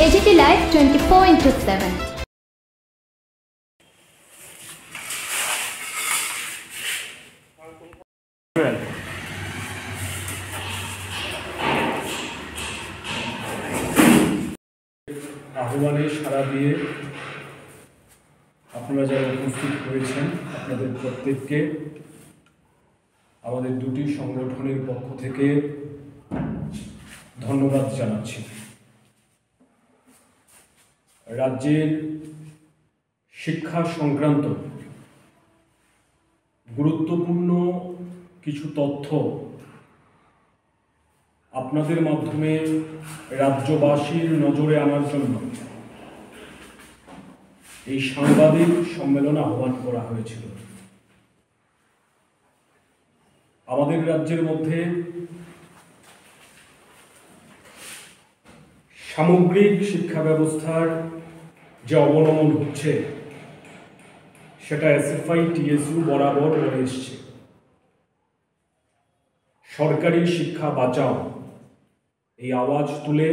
AGT Live 24/7. আহ্বানে সাড়া দিয়ে আপনারা যারা উপস্থিত হয়েছেন আপনাদের প্রত্যেককে আমাদের দুটি সংগঠনের পক্ষ থেকে ধন্যবাদ জানাচ্ছি। রাজ্যের শিক্ষা সংক্রান্ত গুরুত্বপূর্ণ কিছু তথ্য আপনাদের মাধ্যমে রাজ্যবাসীর নজরে আনার জন্য এই সাংবাদিক সম্মেলন আহ্বান করা হয়েছিল। আমাদের রাজ্যের মধ্যে সামগ্রিক শিক্ষা ব্যবস্থার যে অবনমন হচ্ছে সেটা SFI TSU বরাবর বলে এসছে। সরকারি শিক্ষা বাঁচাও এই আওয়াজ তুলে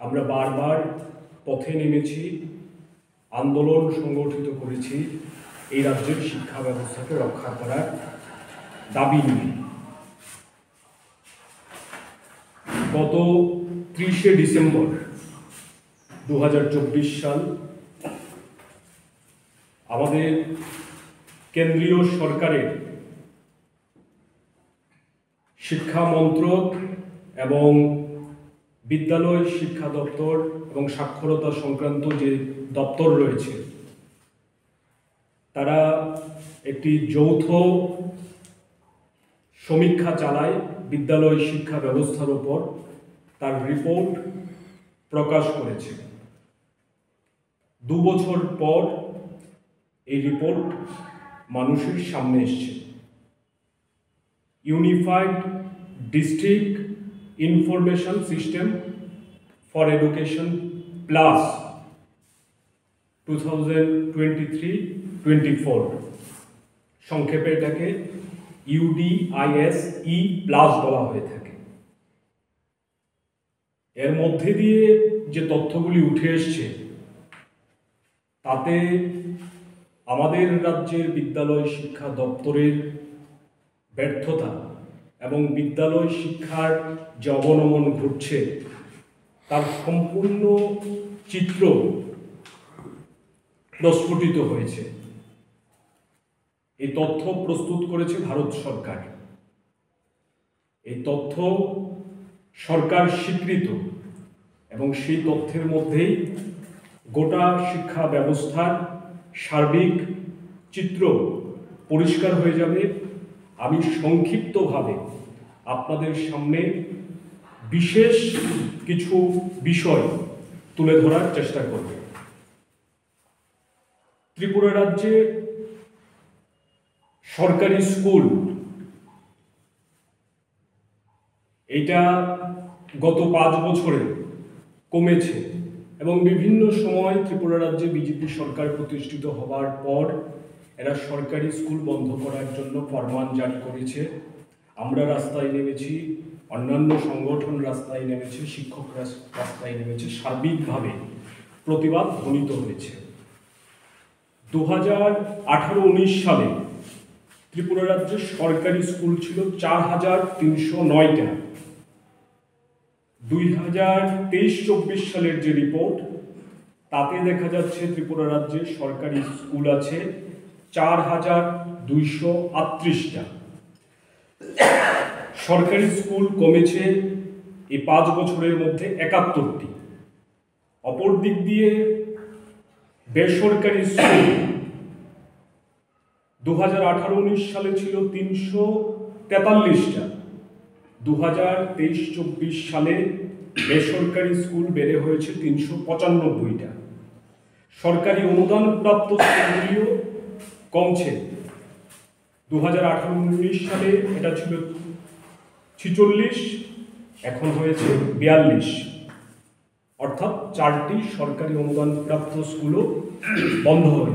আমরা বারবার পথে নেমেছি, আন্দোলন সংগঠিত করেছি এই রাজ্যের শিক্ষা ব্যবস্থাকে রক্ষা করার দাবি নিয়ে। গত 30শে ডিসেম্বর 2024 সাল আমাদের কেন্দ্রীয় সরকারের শিক্ষা মন্ত্রক এবং বিদ্যালয় শিক্ষা দপ্তর এবং সাক্ষরতা সংক্রান্ত যে দপ্তর রয়েছে তারা একটি যৌথ সমীক্ষা চালায় বিদ্যালয় শিক্ষা ব্যবস্থার উপর। তার রিপোর্ট প্রকাশ করেছে। 2 বছর পর এই রিপোর্ট মানুষের সামনে এসছে। Unified district information system for education plus 2023-24 সংক্ষেপে এটাকে UDISE প্লাস বলা হয়ে থাকে। এর মধ্যে দিয়ে যে তথ্যগুলি উঠে এসছে তাতে আমাদের রাজ্যের বিদ্যালয় শিক্ষা দপ্তরের ব্যর্থতা এবং বিদ্যালয় শিক্ষার যে অবনমন ঘটছে তার সম্পূর্ণ চিত্র প্রস্ফুটিত হয়েছে। এই তথ্য প্রস্তুত করেছে ভারত সরকার। এই তথ্য সরকার স্বীকৃত এবং সেই তথ্যের মধ্যেই গোটা শিক্ষা ব্যবস্থার সার্বিক চিত্র পরিষ্কার হয়ে যাবে। আমি সংক্ষিপ্তভাবে আপনাদের সামনে বিশেষ কিছু বিষয় তুলে ধরার চেষ্টা করব। ত্রিপুরা রাজ্যে সরকারি স্কুল এটা গত 5 বছরে কমেছে এবং বিভিন্ন সময় ত্রিপুরা রাজ্যে বিজেপি সরকার প্রতিষ্ঠিত হবার পর এরা সরকারি স্কুল বন্ধ করার জন্য ফরমান জারি করেছে। আমরা রাস্তায় নেমেছি, অন্যান্য সংগঠন রাস্তায় নেমেছে, শিক্ষক রাস্তায় নেমেছে, সার্বিকভাবে প্রতিবাদ ধ্বনিত হয়েছে। 2018-19 সালে ত্রিপুরা রাজ্যে সরকারি স্কুল ছিল 4309টা। 2023-24 সালের যে রিপোর্ট তাতে দেখা যাচ্ছে ত্রিপুরা রাজ্যে সরকারি স্কুল আছে 4238টা। সরকারি স্কুল কমেছে এই 5 বছরের মধ্যে 71টি। অপর দিক দিয়ে বেসরকারি স্কুল 2018-19 সালে ছিল 343টা। 2023-24 সালে বেসরকারি স্কুল বেড়ে হয়েছে 395টা। সরকারি অনুদান প্রাপ্ত স্কুলগুলিও কমছে। 2018-19 সালে এটা ছিল 46, এখন হয়েছে 42, অর্থাৎ 4টি সরকারি অনুদান প্রাপ্ত স্কুলও বন্ধ হয়েছে।